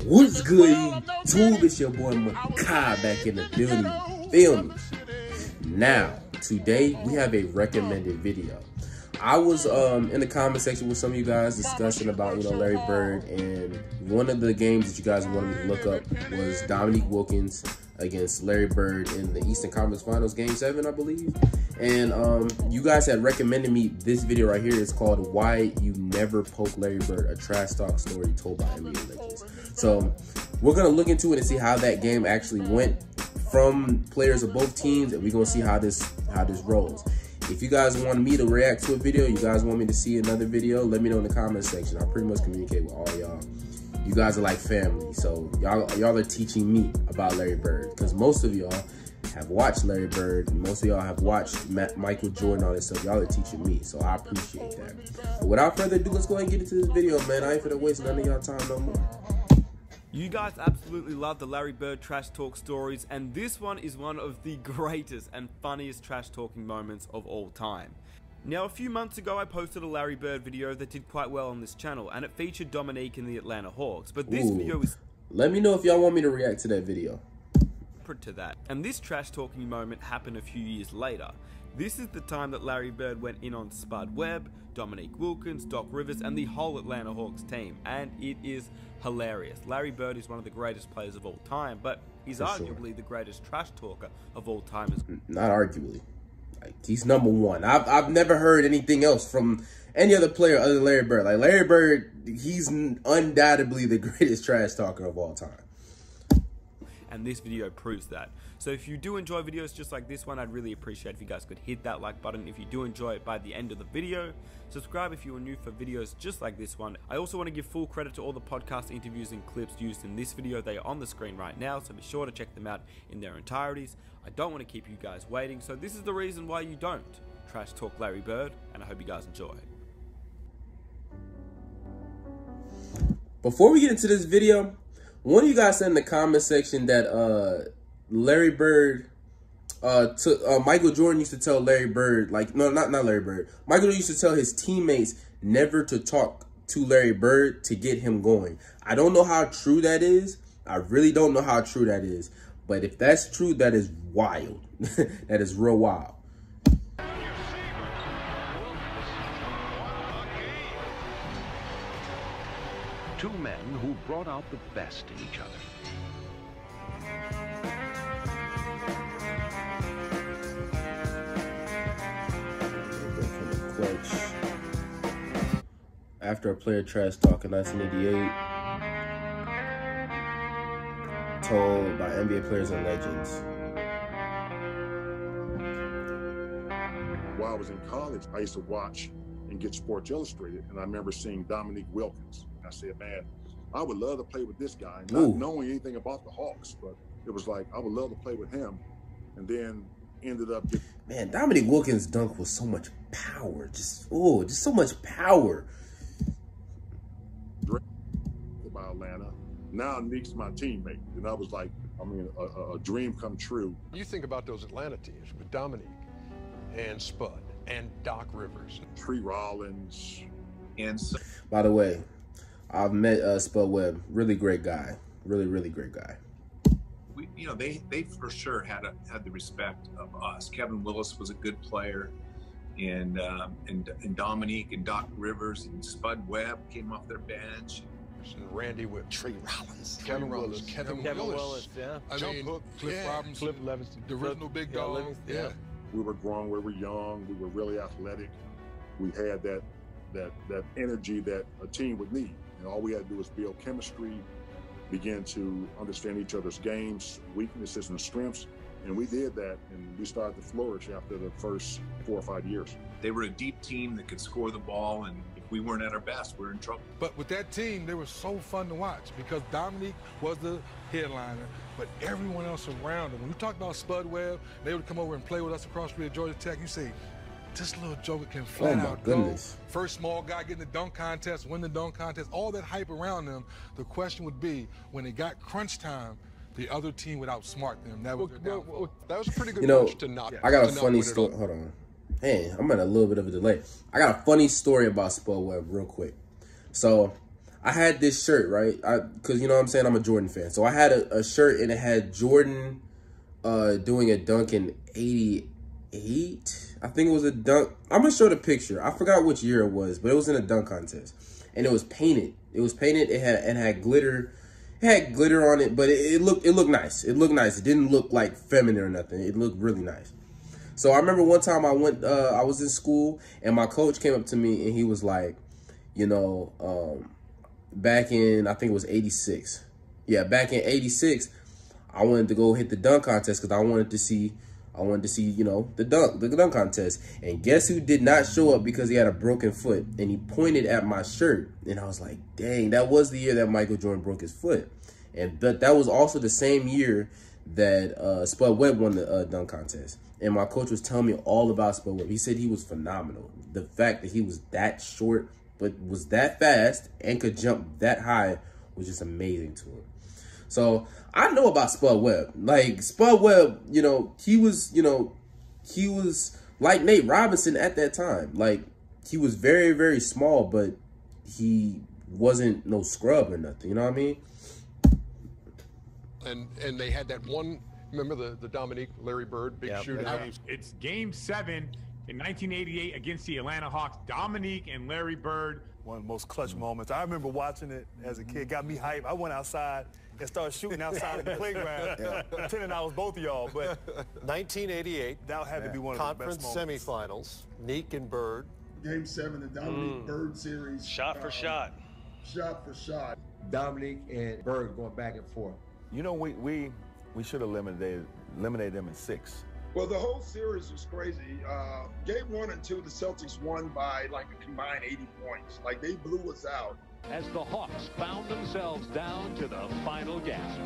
What's good, YouTube? It's your boy Mekhi back in the building. Feel me? Now, today we have a recommended video. I was in the comment section with some of you guys discussing about, Larry Bird, and one of the games that you guys wanted me to look up was Dominique Wilkins against Larry Bird in the Eastern Conference Finals Game 7, I believe. And you guys had recommended me this video right here. It's called Why You Never Poke Larry Bird, a trash talk story told by NBA legends. So we're going to look into it and see how that game actually went from players of both teams, and we're going to see how this rolls. If you guys want me to react to a video, you guys want me to see another video, let me know in the comment section. I pretty much communicate with all y'all. You guys are like family, so y'all are teaching me about Larry Bird, because most of y'all have watched Larry Bird. Most of y'all have watched Michael Jordan, all this stuff. Y'all are teaching me, so I appreciate that. But without further ado, let's go ahead and get into this video, man. I ain't finna waste none of y'all time no more. You guys absolutely love the Larry Bird trash talk stories, and this one is one of the greatest and funniest trash talking moments of all time. Now, a few months ago I posted a Larry Bird video that did quite well on this channel, and it featured Dominique and the Atlanta Hawks, but this video is... Let me know if y'all want me to react to that video. To that. And this trash talking moment happened a few years later. This is the time that Larry Bird went in on Spud Webb, Dominique Wilkins, Doc Rivers, and the whole Atlanta Hawks team, and it is hilarious. Larry Bird is one of the greatest players of all time, but he's arguably the greatest trash talker of all time. Not arguably. Like, he's number one. I've never heard anything else from any other player other than Larry Bird. Like, Larry Bird, he's undoubtedly the greatest trash talker of all time. And this video proves that. So if you do enjoy videos just like this one, I'd really appreciate if you guys could hit that like button if you do enjoy it by the end of the video. Subscribe if you are new for videos just like this one. I also want to give full credit to all the podcast interviews and clips used in this video. They are on the screen right now, so be sure to check them out in their entireties. I don't want to keep you guys waiting, so this is the reason why you don't trash talk Larry Bird, and I hope you guys enjoy. Before we get into this video, one of you guys said in the comment section that Larry Bird Michael Jordan used to tell Larry Bird, like, no, not Larry Bird. Michael Jordan used to tell his teammates never to talk to Larry Bird to get him going. I don't know how true that is. I really don't know how true that is. But if that's true, that is wild. That is real wild. Two men who brought out the best in each other. After a player trash talk in 1988, told by NBA players and legends. While I was in college, I used to watch and get Sports Illustrated, and I remember seeing Dominique Wilkins. I said, man, I would love to play with this guy, not knowing anything about the Hawks, but it was like, I would love to play with him. And then ended up getting... Man, Dominique Wilkins' dunk was so much power. Just so much power. By Atlanta. Now Nick's my teammate. And I was like, I mean, a dream come true. You think about those Atlanta teams with Dominique and Spud and Doc Rivers. Tree Rollins. And so, by the way, I've met Spud Webb. Really great guy. Really, really great guy. we, they for sure had the respect of us. Kevin Willis was a good player, and Dominique and Doc Rivers and Spud Webb came off their bench. And Randy with Tree Rollins, Kevin Willis, yeah. Jump Hook, Cliff Robinson, Cliff Levingston, the original big dog. Yeah. We were grown, we were young, we were really athletic. We had that energy that a team would need. And all we had to do was build chemistry, begin to understand each other's games, weaknesses and strengths. And we did that, and we started to flourish after the first 4 or 5 years. They were a deep team that could score the ball, and if we weren't at our best, we were in trouble. But with that team, they were so fun to watch because Dominique was the headliner, but everyone else around him. When you talk about Spud Webb, they would come over and play with us across the street at Georgia Tech. You say, this little joker can flat out go. First small guy getting the dunk contest, win the dunk contest, all that hype around them. The question would be, when it got crunch time, the other team would outsmart them. That was that was a pretty good coach to not. I got a funny story. Hold on. Hey, I'm at a little bit of a delay. I got a funny story about Spud Webb real quick. So I had this shirt, right? Because you know what I'm saying, I'm a Jordan fan. So I had a shirt and it had Jordan doing a dunk in 88. I think it was a dunk. I'm going to show the picture. I forgot which year it was, but it was in a dunk contest. And it was painted. It was painted. It had glitter. It had glitter on it, but it looked nice. It looked nice. It didn't look like feminine or nothing. It looked really nice. So I remember one time I was in school and my coach came up to me and he was like, you know, back in, I think it was 86. Yeah, back in 86, I wanted to go hit the dunk contest because I wanted to see, you know, the dunk contest. And guess who did not show up because he had a broken foot? And he pointed at my shirt. And I was like, dang, that was the year that Michael Jordan broke his foot. And that was also the same year that Spud Webb won the dunk contest. And my coach was telling me all about Spud Webb. He said he was phenomenal. The fact that he was that short but was that fast and could jump that high was just amazing to him. So I know about Spud Webb. Like Spud Webb, you know, he was like Nate Robinson at that time. Like he was very, very small, but he wasn't no scrub or nothing. You know what I mean? And they had that one. Remember the Dominique Larry Bird big shooter? It's Game 7 in 1988 against the Atlanta Hawks. Dominique and Larry Bird. One of the most clutch moments. I remember watching it as a kid. Got me hyped. I went outside and started shooting outside of the playground, pretending I was both of y'all. But 1988. That had to be one of the best moments. Conference semifinals. Neek and Bird. Game 7, the Dominique Bird series. Shot for shot. Shot for shot. Dominique and Bird going back and forth. You know, we should have eliminated them in 6. Well, the whole series was crazy. Game 1 and 2, the Celtics won by like a combined 80 points. Like they blew us out. As the Hawks found themselves down to the final gasp.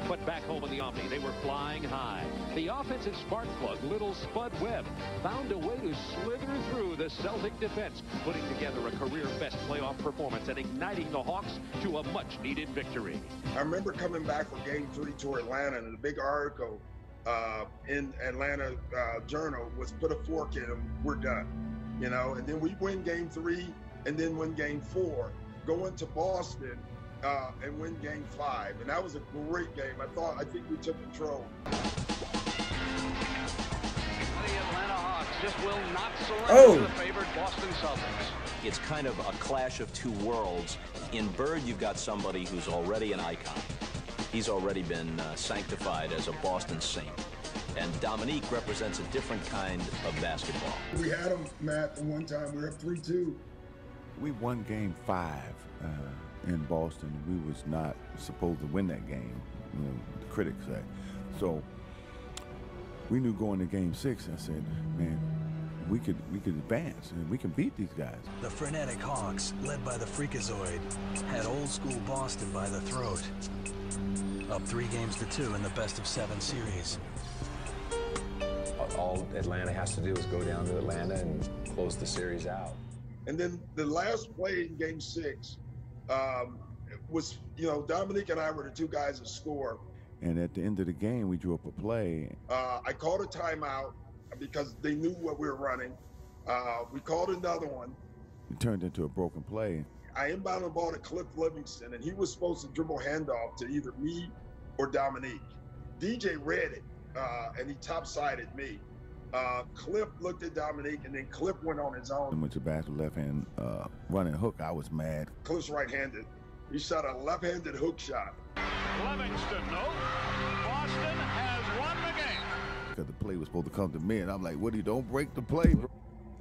But back home in the Omni, they were flying high. The offensive spark plug, little Spud Webb, found a way to slither through the Celtic defense, putting together a career-best playoff performance and igniting the Hawks to a much-needed victory. I remember coming back for Game 3 to Atlanta, and the big article in Atlanta Journal was put a fork in them, we're done. You know, and then we win Game 3 and then win Game 4. Go into Boston and win Game 5, and that was a great game. I think we took control. The Atlanta Hawks just will not surrender to the favored Boston Celtics. It's kind of a clash of two worlds. In Bird, you've got somebody who's already an icon. He's already been sanctified as a Boston Saint. And Dominique represents a different kind of basketball. We had him, Matt, at one time. We were up 3-2. We won Game 5 in Boston. We was not supposed to win that game, you know, the critics say. So we knew going to Game 6, I said, man, we could advance and we can beat these guys. The frenetic Hawks, led by the Freakazoid, had old school Boston by the throat. Up 3-2 in the best-of-7 series. All Atlanta has to do is go down to Atlanta and close the series out. And then the last play in Game 6 was, you know, Dominique and I were the two guys that scored. And at the end of the game, we drew up a play. I called a timeout because they knew what we were running. We called another one. It turned into a broken play. I inbounded the ball to Cliff Livingston, and he was supposed to dribble handoff to either me or Dominique. DJ read it, and he top-sided me. Cliff looked at Dominique, and then Cliff went on his own. Went to basket left-hand running hook. I was mad. Cliff's right-handed. He shot a left-handed hook shot. Livingston, no. Boston has won the game. Because the play was supposed to come to me, and I'm like, Woody, don't break the play, bro.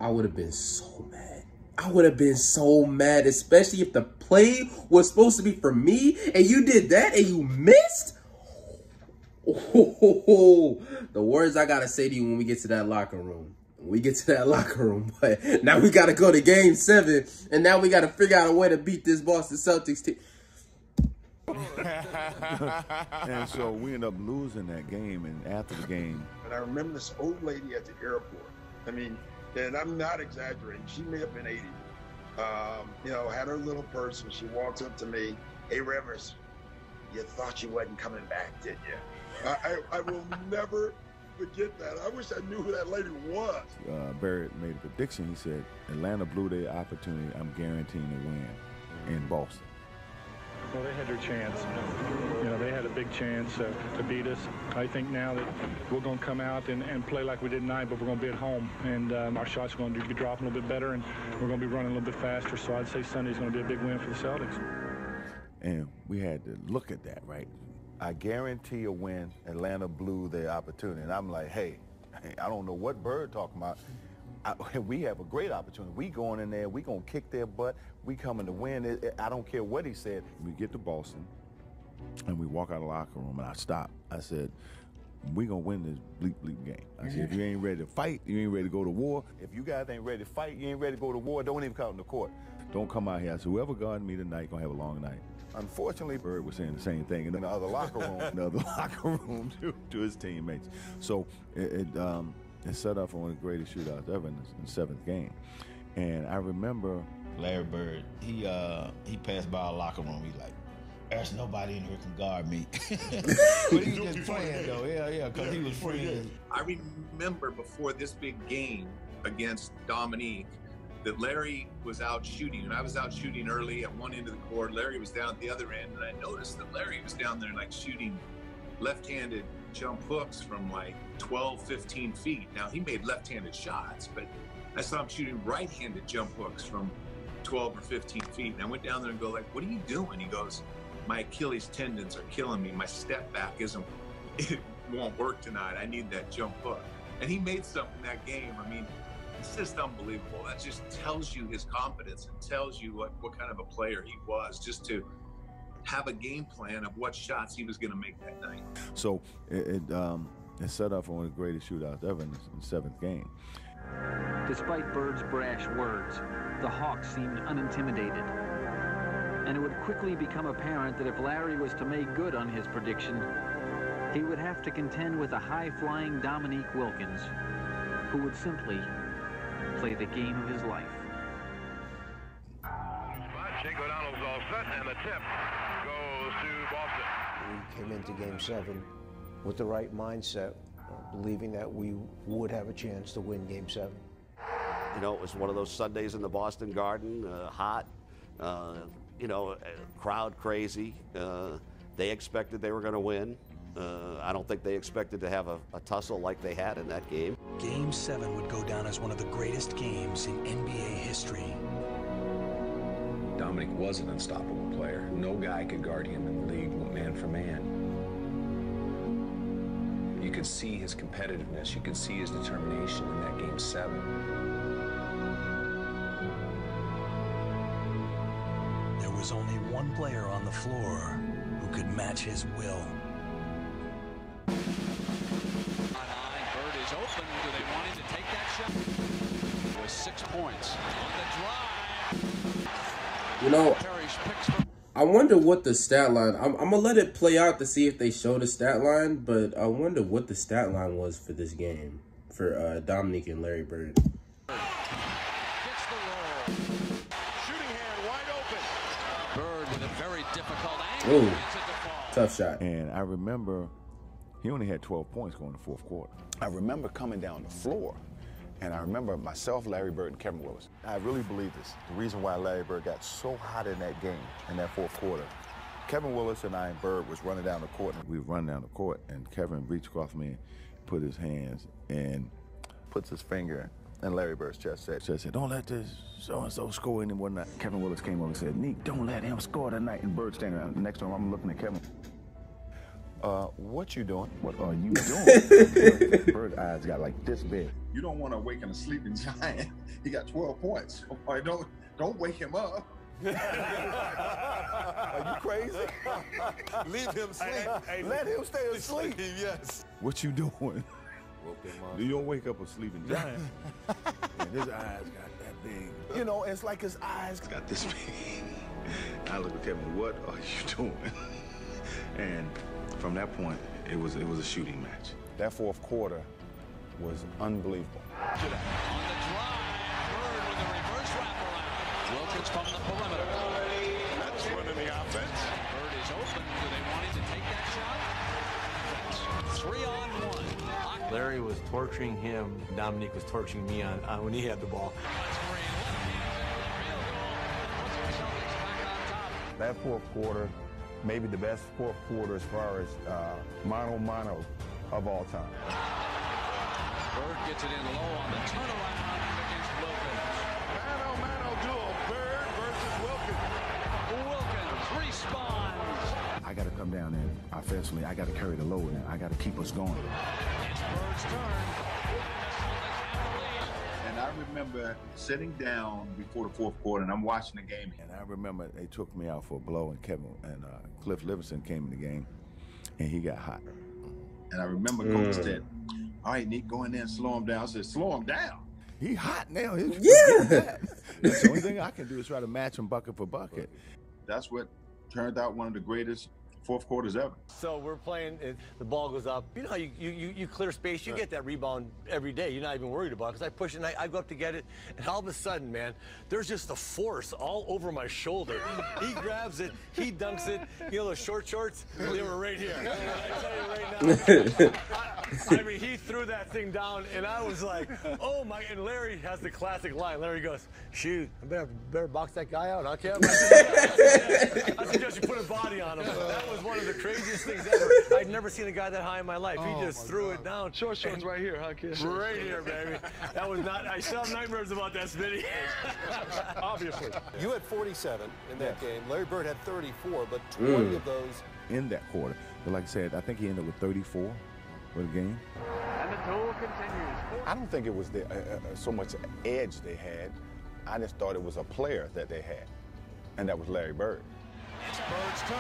I would have been so mad. I would have been so mad, especially if the play was supposed to be for me, and you did that, and you missed. Oh, the words I gotta say to you when we get to that locker room. But now we gotta go to Game 7, and now we gotta figure out a way to beat this Boston Celtics team. And so we ended up losing that game, and after the game. And I remember this old lady at the airport. I mean, and I'm not exaggerating, she may have been 80. You know, had her little purse, and she walks up to me, "Hey, Rivers, you thought you wasn't coming back, did you?" I will never forget that. I wish I knew who that lady was. Barrett made a prediction. He said, Atlanta blew their opportunity. I'm guaranteeing a win in Boston. Well, they had their chance. You know, they had a big chance to beat us. I think now that we're going to come out and play like we did tonight, but we're going to be at home, and our shots are going to be dropping a little bit better, and we're going to be running a little bit faster. So I'd say Sunday's going to be a big win for the Celtics. And we had to look at that, right? I guarantee a win. Atlanta blew their opportunity, and I'm like, hey, I don't know what Bird talking about. We have a great opportunity. We going in there, we gonna kick their butt. We coming to win. I don't care what he said. We get to Boston, and we walk out of the locker room, and I stopped. I said, we gonna win this bleep game. I said, if you ain't ready to fight, you ain't ready to go to war. If you guys ain't ready to fight, you ain't ready to go to war, don't even come out in the court. Don't come out here. I said, whoever guarding me tonight gonna have a long night. Unfortunately, Bird was saying the same thing in the other locker room, to his teammates. So it set up for one of the greatest shootouts ever in the seventh game. And I remember Larry Bird, he passed by our locker room. He's like, there's nobody in here can guard me. But he was just playing, though. Yeah, because he was free. I remember before this big game against Dominique that Larry was out shooting, and I was out shooting early at one end of the court. Larry was down at the other end, and I noticed that Larry was down there like shooting left-handed jump hooks from like 12, 15 feet. Now, he made left-handed shots, but I saw him shooting right-handed jump hooks from 12 or 15 feet. And I went down there and go like, what are you doing? He goes, my Achilles tendons are killing me. My step back it won't work tonight. I need that jump hook. And he made something that game. I mean, it's just unbelievable. That just tells you his confidence and tells you what kind of a player he was, just to have a game plan of what shots he was going to make that night. So it set up for one of the greatest shootouts ever in the seventh game. Despite Bird's brash words, the Hawks seemed unintimidated. And it would quickly become apparent that if Larry was to make good on his prediction, he would have to contend with a high-flying Dominique Wilkins, who would simply play the game of his life. Jake O'Donnell's all set, and the tip goes to Boston. We came into Game 7 with the right mindset, believing that we would have a chance to win Game 7. You know, it was one of those Sundays in the Boston Garden, hot, you know, crowd crazy. They expected they were going to win. I don't think they expected to have a tussle like they had in that game. Game 7 would go down as one of the greatest games in NBA history. Dominique was an unstoppable player. No guy could guard him in the league man for man. You could see his competitiveness. You could see his determination in that Game 7. There was only one player on the floor who could match his will. Bird is open. Do they want him to take that shot? With 6 points on the drive. You know, I wonder what the stat line. I'm gonna let it play out to see if they show the stat line, but I wonder what the stat line was for this game for Dominique and Larry Bird. Gets the roll. Shooting hand wide open. Bird with a very difficult angle. Ooh, tough shot. And I remember he only had 12 points going in the fourth quarter. I remember coming down the floor, and I remember myself, Larry Bird, and Kevin Willis. I really believe this. The reason why Larry Bird got so hot in that game, in that fourth quarter, Kevin Willis and I and Bird was running down the court, and we were running down the court, and Kevin reached across me, put his hands, and puts his finger in Larry Bird's chest, said, don't let this so-and-so score and whatnot. Kevin Willis came over and said, Neek, don't let him score tonight. And Bird standing around next to him, I'm looking at Kevin. What you doing? What are you doing? Bird's eyes got like this big. You don't want to awaken a sleeping giant. He got 12 points. Right, don't wake him up. Are you crazy? Leave him sleep. Let him stay asleep. Yes. What you doing? You don't wake up a sleeping giant. And his eyes got that big. You know, it's like his eyes got this big. I look at Kevin, what are you doing? And from that point, it was a shooting match. That fourth quarter was unbelievable. On the drive, Bird with a reverse wraparound. Wilkins from the perimeter. That's running the offense. Bird is open. Do they want him to take that shot? 3-on-1. Larry was torturing him. Dominique was torturing me on when he had the ball. That fourth quarter, maybe the best fourth quarter as far as mano-mano of all time. Bird gets it in low on the turnaround against Wilkins. Mano-mano duel, Bird versus Wilkins. Wilkins responds. I got to come down and offensively, I got to carry the load now. I got to keep us going. It's Bird's turn. And I remember sitting down before the fourth quarter, and I'm watching the game. And I remember they took me out for a blow, and Kevin and Cliff Livingston came in the game, and he got hot. And I remember Coach said, "All right, Nick, go in there and slow him down." I said, "Slow him down." He hot now. Yeah. That's the only thing I can do is try to match him bucket for bucket. That's what turned out one of the greatest fourth quarters ever. So we're playing, the ball goes up. You know how you clear space, you get that rebound every day. You're not even worried about it. Because I push it and I go up to get it, and all of a sudden, man, there's just a force all over my shoulder. He grabs it, he dunks it. You know those short shorts? They were right here. I tell you right now. I mean, he threw that thing down, and I was like, oh my, and Larry has the classic line. Larry goes, shoot, I better box that guy out, huh, Kev? I suggest you put a body on him. That was one of the craziest things ever. I'd never seen a guy that high in my life. He just threw it down. Short shorts right here, huh, kid? Right here, baby. That was not, I still have nightmares about that, Smitty. Obviously. You had 47 in that game. Larry Bird had 34, but 20 of those. In that quarter. But like I said, I think he ended with 34 for the game. And the duel continues. I don't think it was so much edge they had. I just thought it was a player that they had, and that was Larry Bird. It's Bird's turn.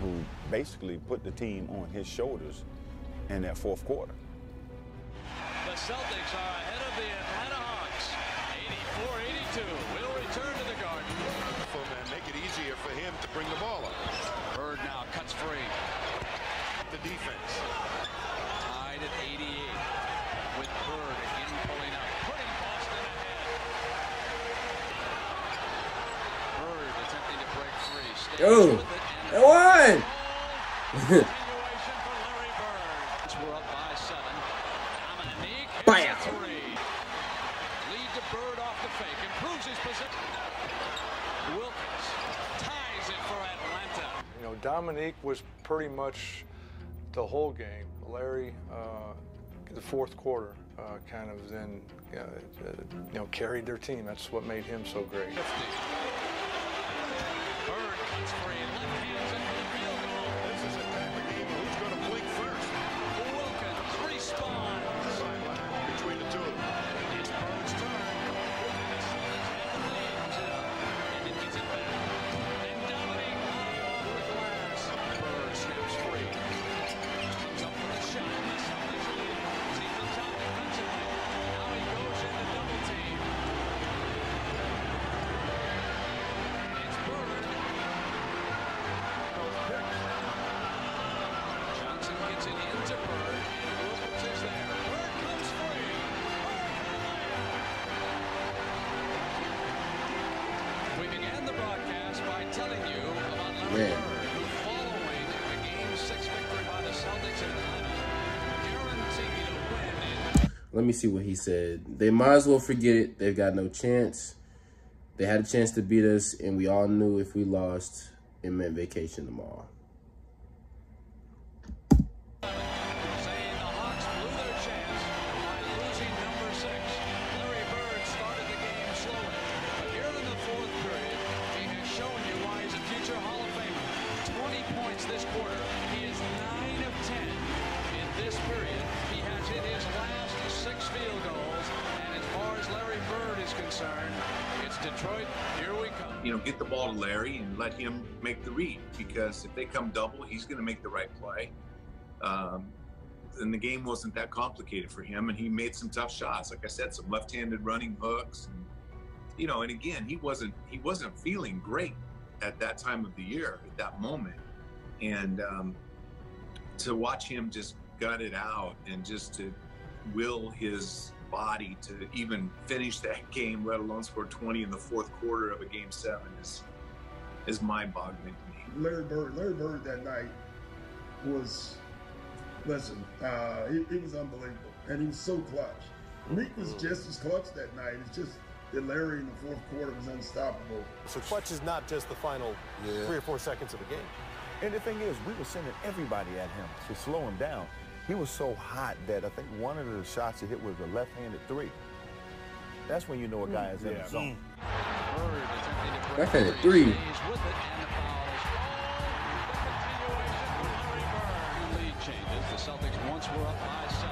Who basically put the team on his shoulders in that fourth quarter. The Celtics are ahead of the Atlanta Hawks. 84-82. Will return to the Garden. And make it easier for him to bring the ball up. Bird now cuts free. The defense. Tied at 88. With Bird again pulling up. Putting Boston ahead. Bird attempting to break free. Stays with it. That one! Continuation for Larry Bird. We're up by 7. Dominique hits Bam! a 3. Lead to Bird off the fake. Improves his position. Wilkins ties it for Atlanta. You know, Dominique was pretty much the whole game. Larry, the fourth quarter, kind of then, carried their team. That's what made him so great. Bird cuts free and left hands into the field goal. This is a type of game. Who's going to blink first? Wilkins responds. Sideline between the two of them. It's Bird's turn. And it gets it back. And Dominique high off the glass. Bird snaps free. Comes up with a shot. The Celtics lead. He comes out defensively. Now he goes into double team. It's Bird. Johnson gets it into Bird, and Wilkins is there. Bird comes free. We began the broadcast by telling you about Larry Bird, who, following the Game 6 victory by the Celtics in Atlanta, guaranteed a win. Let me see what he said. They might as well forget it. They've got no chance. They had a chance to beat us, and we all knew if we lost, it meant vacation tomorrow. Saying the Hawks blew their chance by losing number 6. Larry Bird started the game slowly, but here in the fourth period, he has shown you why he's a future Hall of Famer. 20 points this quarter. He is 9 of 10 in this period. He has hit his last 6 field goals, and as far as Larry Bird is concerned, it's Detroit. Here we come. You know, get the ball to Larry and let him make the read, because if they come double, he's going to make the right play. And the game wasn't that complicated for him, and he made some tough shots. Like I said, some left-handed running hooks, and, and again, he wasn't feeling great at that time of the year, at that moment. And to watch him just gut it out and just to will his body to even finish that game, let alone score 20 in the fourth quarter of a Game 7 is mind-boggling to me. Larry Bird that night was, listen, he was unbelievable, and he was so clutch. Meek was just as clutch that night. It's just that Larry in the fourth quarter was unstoppable. So clutch is not just the final 3 or 4 seconds of a game. And the thing is, we were sending everybody at him to slow him down. He was so hot that I think one of the shots he hit was a left-handed three. That's when you know a guy is in the zone. Left-handed three. The lead changes. The Celtics once were up by 7.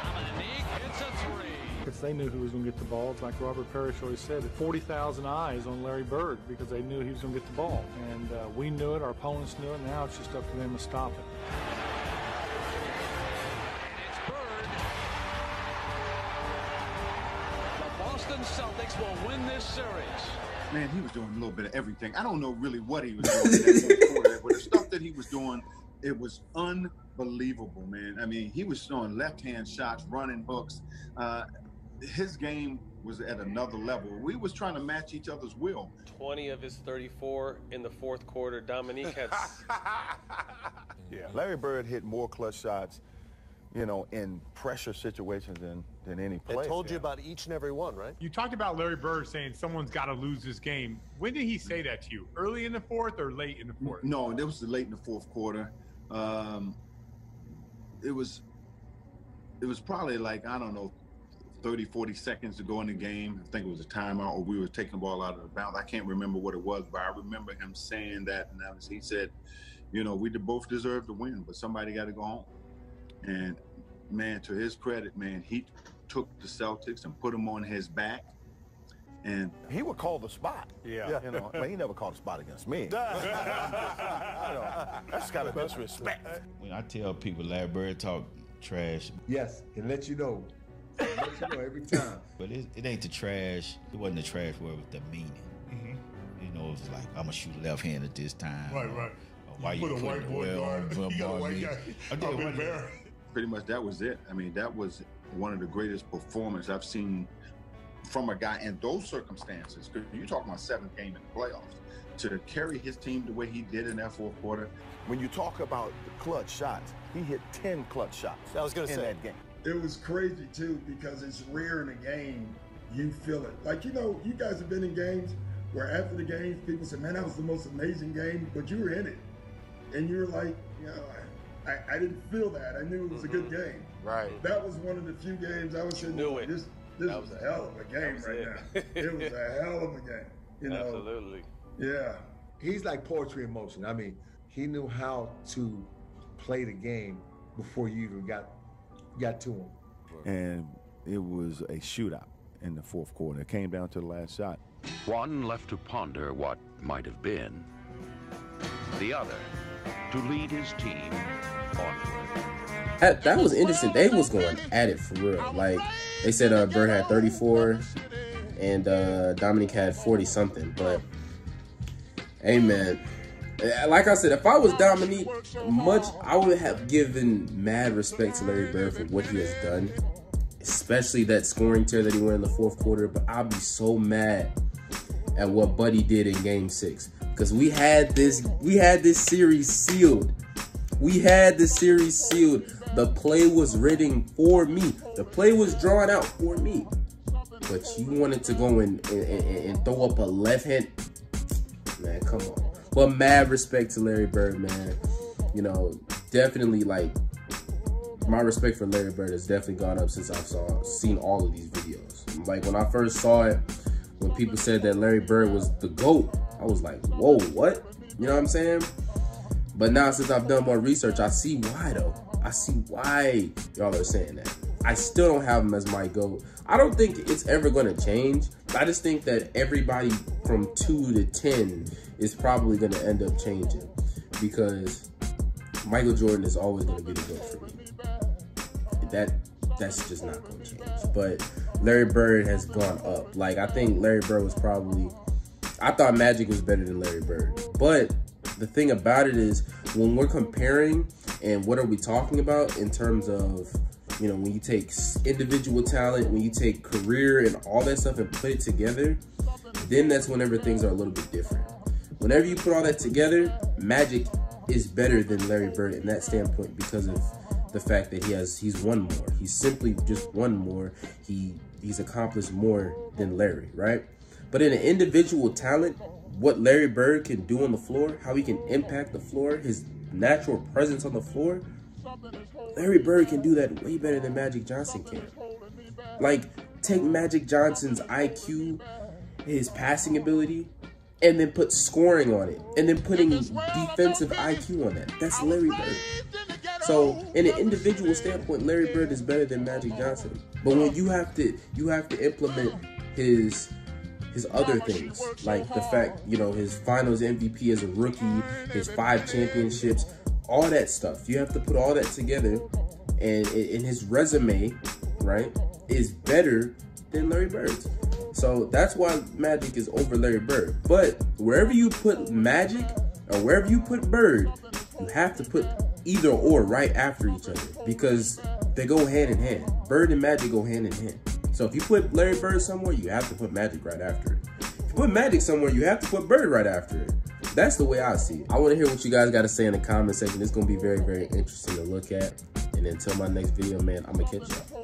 Dominique hits a 3. Because they knew who was going to get the ball. It's like Robert Parrish always said, 40,000 eyes on Larry Bird because they knew he was going to get the ball. And we knew it, our opponents knew it, now it's just up to them to stop it. It's Bird. The Boston Celtics will win this series. Man, he was doing a little bit of everything. I don't know really what he was doing in that quarter, but the stuff that he was doing, it was unbelievable, man. I mean, he was throwing left-hand shots, running hooks. His game was at another level. We was trying to match each other's will. 20 of his 34 in the fourth quarter. Dominique had... Yeah, Larry Bird hit more clutch shots, you know, in pressure situations than any player. And told you about each and every one, right? You talked about Larry Bird saying someone's got to lose this game. When did he say that to you? Early in the fourth or late in the fourth? No, it was late in the fourth quarter. It was probably like, I don't know, 30, 40 seconds to go in the game. I think it was a timeout, or we were taking the ball out of the bounds. I can't remember what it was, but I remember him saying that. And he said, you know, we both deserve to win, but somebody got to go home. And, man, to his credit, man, he took the Celtics and put them on his back. And he would call the spot. Yeah. You know, but he never called a spot against me. You know, that's kind of disrespect. When I tell people Larry Bird talk trash. Yes, and let you know. Let you know every time. But it ain't the trash. It wasn't the trash word with the meaning. You know, it was like, I'm going to shoot left-handed this time. Right. Or why you put a white boy guard? You got a white guy. Pretty much that was it. I mean, that was one of the greatest performances I've seen from a guy in those circumstances. Because you're talking about 7th game in the playoffs. To carry his team the way he did in that fourth quarter. When you talk about the clutch shots, he hit 10 clutch shots in that game. It was crazy, too, because it's rare in a game you feel it. Like, you know, you guys have been in games where after the games, people say, man, that was the most amazing game, but you were in it. And you were like, you know, I didn't feel that. I knew it was a good game. Right. That was one of the few games I was saying, this was a hell of a game right now. It was a hell of a game. You know? Absolutely. Yeah. He's like poetry in motion. I mean, he knew how to play the game before you even got to him. And it was a shootout in the fourth quarter. It came down to the last shot. One left to ponder what might have been. The other to lead his team onward. That was interesting. They was going at it for real. Like, they said Bird had 34 and Dominique had 40-something. But, hey, man. Like I said, if I was Dominique, I would have given mad respect to Larry Bird for what he has done, especially that scoring tear that he went in the fourth quarter. But I'll be so mad at what Buddy did in Game 6 because we had this series sealed. The play was written for me. The play was drawn out for me. But you wanted to go and throw up a left hand. Man, come on. But mad respect to Larry Bird, man. You know, definitely, like, my respect for Larry Bird has definitely gone up since I've seen all of these videos. Like, when I first saw it, when people said that Larry Bird was the GOAT, I was like, whoa, what? You know what I'm saying? But now, since I've done more research, I see why, though. I see why y'all are saying that. I still don't have him as my GOAT. I don't think it's ever going to change. I just think that everybody from 2 to 10 is probably going to end up changing because Michael Jordan is always going to be the GOAT for me. That's just not going to change. But Larry Bird has gone up. Like, I think Larry Bird was I thought Magic was better than Larry Bird. But the thing about it is when we're comparing and what are we talking about in terms of, you know, when you take individual talent, when you take career and all that stuff and put it together, then that's whenever things are a little bit different. Whenever you put all that together, Magic is better than Larry Bird in that standpoint because of the fact that he's won more. He's simply just won more. He he's accomplished more than Larry, right? But in an individual talent, what Larry Bird can do on the floor, how he can impact the floor, his natural presence on the floor, Larry Bird can do that way better than Magic Johnson can. Like, take Magic Johnson's IQ, his passing ability, and then put scoring on it, and then putting defensive IQ on that. That's Larry Bird. So, in an individual standpoint, Larry Bird is better than Magic Johnson. But when you have to implement his other things, like the fact, you know, his finals MVP as a rookie, his 5 championships, all that stuff. You have to put all that together, and in his resume, right, is better than Larry Bird's. So that's why Magic is over Larry Bird. But wherever you put Magic or wherever you put Bird, you have to put either or right after each other, because they go hand in hand. Bird and Magic go hand in hand. So if you put Larry Bird somewhere, you have to put Magic right after it. If you put Magic somewhere, you have to put Bird right after it. That's the way I see it. I want to hear what you guys got to say in the comment section. It's going to be very, very interesting to look at. And until my next video, man, I'm going to catch y'all.